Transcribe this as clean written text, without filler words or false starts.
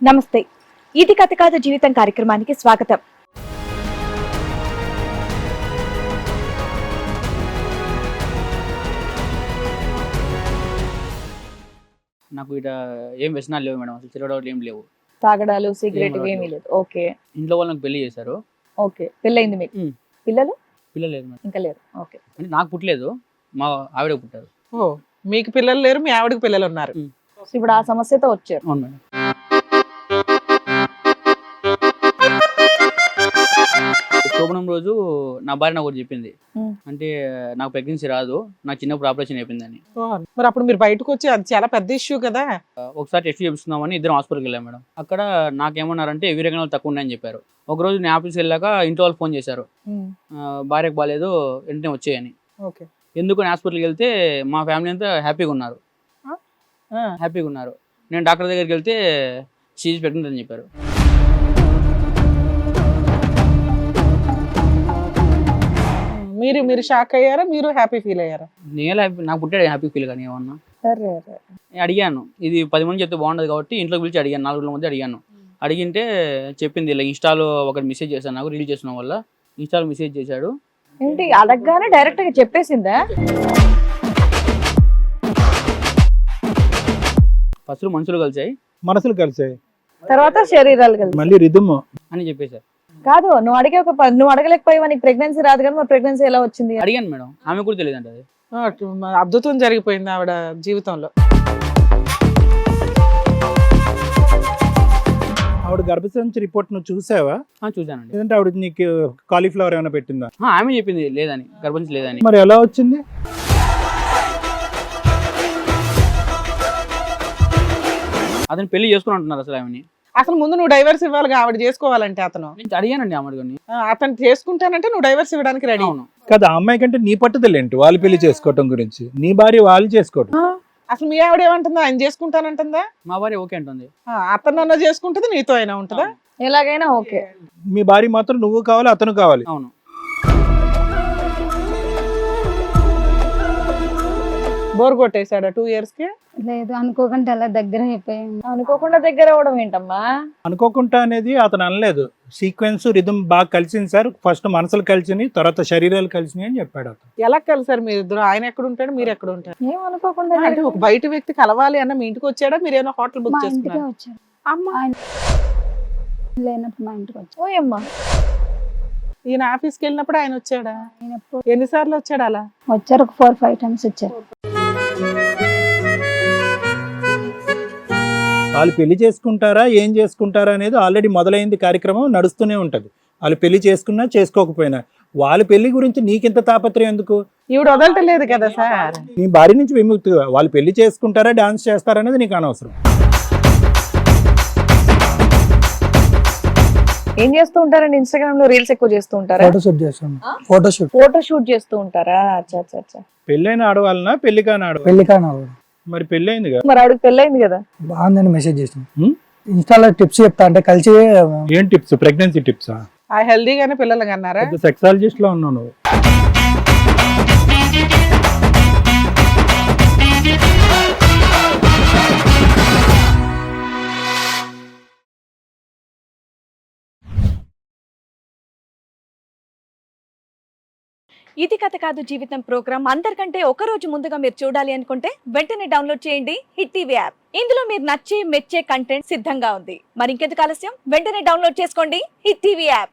నమస్తే. ఇది కథ కాదు జీవితం కార్యక్రమానికి స్వాగతం. నాకు ఇట ఏం వ్యసనాలు లేవు మేడం, అసలు తిరగడాలు ఏం లేవు. తాగడాలు, సిగరెట్ ఏమీ లేదు. ఓకే. ఇంట్లో వాళ్ళు నాకు పెళ్లి చేశారు. ఓకే, పెళ్ళయింది మీకు? పిల్లలు? పిల్లలు లేదు మేడం. ఇంకా లేరు. ఓకే. అంటే నాకు పుట్టలేదు, మా ఆవిడ పుట్టారు. ఓ, మీకు పిల్లలు లేరు, మీ ఆవిడకి పిల్లలు ఉన్నారు. ఇప్పుడు ఆ సమస్యతో వచ్చారు. అవును మేడం. శోభనం రోజు నా భార్య నాకు ఒకటి చెప్పింది, అంటే నాకు ప్రెగ్నెన్సీ రాదు, నాకు చిన్నప్పుడు ఆపరేషన్ అయిపోయిందని. మరి అప్పుడు మీరు బయటకు వచ్చి అది చాలా పెద్ద ఇష్యూ కదా. ఒకసారి టెస్ట్ చేపిస్తున్నామని ఇద్దరం హాస్పిటల్కి వెళ్ళాం మేడం. అక్కడ నాకేమన్నారంటే వీరగణాలు తక్కువ ఉన్నాయని చెప్పారు. ఒకరోజు నేను ఆఫీస్కి వెళ్ళాక ఇంట్లో వాళ్ళు ఫోన్ చేశారు, భార్యకు బాగాలేదు వెంటనే వచ్చేయని. ఓకే. ఎందుకు హాస్పిటల్కి వెళ్తే మా ఫ్యామిలీ అంతా హ్యాపీగా ఉన్నారు. నేను డాక్టర్ దగ్గరికి వెళ్తే షీఈస్ ప్రెగ్నెంట్ అని చెప్పారు. మీరు షాక్ అయ్యారా, మీరు హ్యాపీ ఫీల్ అయ్యారా? నేను నాకు పుట్టాడు హ్యాపీ ఫీల్ కానీ ఏమన్నా అడిగాను, ఇది 10 మంది చెప్తే బాగుండదు కాబట్టి ఇంట్లోకి పిలిచి అడిగాను, 4 మంది అడిగాను. అడిగింటే చెప్పింది ఇలా ఇన్స్టాలో ఒకటి మెసేజ్ చేశాను, నాకు రీల్ చేసిన వల్ల ఇన్స్టాలో మెసేజ్ చేశాడు. ఏంటి అడగగానే డైరెక్ట్ గా చెప్పేసిందా? ఫస్ట్ మనసులు కలిసాయి, తర్వాత శరీరాలు కలిసి మళ్ళీ రిధమ్ అని చెప్పేశారు. కాదు, నువ్వు అడగలేకపోయావా, నీకు ప్రెగ్నెన్సీ రాదు కానీ మరి ప్రెగ్నెన్సీ ఎలా వచ్చింది? అడిగాను మేడం, ఆమె కూడా తెలియదు అంటే. అది అద్భుతం జరిగిపోయింది ఆవిడ జీవితంలో. ఆవిడ గర్భసంచి రిపోర్ట్ నువ్వు చూసావా? చూసానండి. లేదంటే ఆవిడ నీకు కాలీఫ్లవర్ ఏమైనా పెట్టిందా? ఆమె చెప్పింది లేదని, గర్భంచి లేదని. మరి ఎలా వచ్చింది? అతను పెళ్లి చేసుకుని అంటున్నారు అసలు ఆమెని. అసలు ముందు నువ్వు డైవర్స్ ఇవ్వాలి, ఆవిడ చేసుకోవాలంటే. అతను నేను అడిగానండి ఆమెని, అతను చేసుకుంటానంటే నువ్వు డైవర్స్ ఇవ్వడానికి రెడీ. అవును కదా, ఆ అమ్మాయి కంటే నీ పట్టుదల ఏంటి వాళ్ళు పెళ్లి చేసుకోవటం గురించి? నీ భార్య వాళ్ళు చేసుకోవటం. అసలు మీ ఆవిడ ఏమంటుందా? ఆయన చేసుకుంటానంటుందా? మా భార్య ఓకే అంటుంది. అతను అన్న చేసుకుంటుంది, నీతో అయినా ఉంటుందా? ఎలాగైనా ఓకే. మీ భార్య మాత్రం నువ్వు కావాలి, అతను కావాలి. అవును. బోర్ కొట్టేశాడా 2 years కి? లేదు, అనుకోకుండా అలా దగ్గర అయిపోయాను. అనుకోకుండా దగ్గర అవడం ఏంటమ్మా? అనుకోకుండా అనేది అతను అనలేదు, సీక్వెన్స్ రిధమ్ బాగా కలిసింది సార్. ఫస్ట్ మనసులు కలిసినాయి, తర్వాత శరీరాలు కలిసినాయి అని చెప్పాడు అతను. ఎలా కలిసారు మీరు ఇద్దరు? ఆయన ఎక్కడ ఉంటాడు, మీరు ఎక్కడ ఉంటారు? ఏం అనుకోకుండా అంటే ఒక బయట వ్యక్తి కలవాలి అన్న మీ ఇంటికి వచ్చాడా, మీరేమో హోటల్ బుక్ మా ఇంటికే చేసుకున్నారు? వచ్చారు. అమ్మ, ఆయన లేనప్పుడు మా ఇంటికి వచ్చారు. ఓయమ్మా, ఈయన ఆఫీస్కి వెళ్ళినప్పుడు ఆయన వచ్చాడా? ఆయన ఎప్పుడు ఎన్నిసార్లు వచ్చాడు అలా? వచ్చారు, ఒక 4-5 times వచ్చారు. వాళ్ళు పెళ్లి చేసుకుంటారా ఏం చేసుకుంటారా అనేది ఆల్రెడీ మొదలైంది, కార్యక్రమం నడుస్తూనే ఉంటది. వాళ్ళు పెళ్లి చేసుకున్నా చేసుకోకపోయినా వాళ్ళ పెళ్లి గురించి నీకింత తాపత్రయం ఎందుకు? ఈవిడ వదలటలేదు కదా సార్. నీ భార్య నుంచి విముక్తిగా వాళ్ళు పెళ్లి చేసుకుంటారా డాన్స్ చేస్తారా అనేది నీకు అనవసరం. ఏం చేస్తూ ఉంటారండి? ఇన్స్టాగ్రామ్ లో రీల్స్ ఎక్కువ చేస్తూ ఉంటారా? ఫోటోషూట్ చేస్తాను. ఫోటో షూట్ చేస్తూ ఉంటారా? అచ్చా అచ్చా అచ్చా. పెళ్ళైన ఆడవాళ్ళనా పెళ్లి కాని ఆడవాళ్ళ? పెళ్లి కాను. మరి పెళ్ళైంది కదా, మరి ఆవిడకి పెళ్ళైంది కదా. బాగుందని మెసేజ్ చేసాను. ఇన్స్టాలో టిప్స్ చెప్తా అంటే కలిసి. ఏం టిప్స్? ప్రెగ్నెన్సీ టిప్సా? ఆ హెల్దీగానే పిల్లలు కన్నారా? సెక్సాలజిస్ట్ లో ఉన్నావు నువ్వు. ఇది కథ కాదు జీవితం ప్రోగ్రామ్ అందరికంటే ఒక రోజు ముందుగా మీరు చూడాలి అనుకుంటే వెంటనే డౌన్లోడ్ చేయండి హిట్ టీవీ యాప్. ఇందులో మీరు నచ్చే మెచ్చే కంటెంట్ సిద్ధంగా ఉంది. మరి ఇంకెందుకు ఆలస్యం, వెంటనే డౌన్లోడ్ చేసుకోండి హిట్ టీవీ యాప్.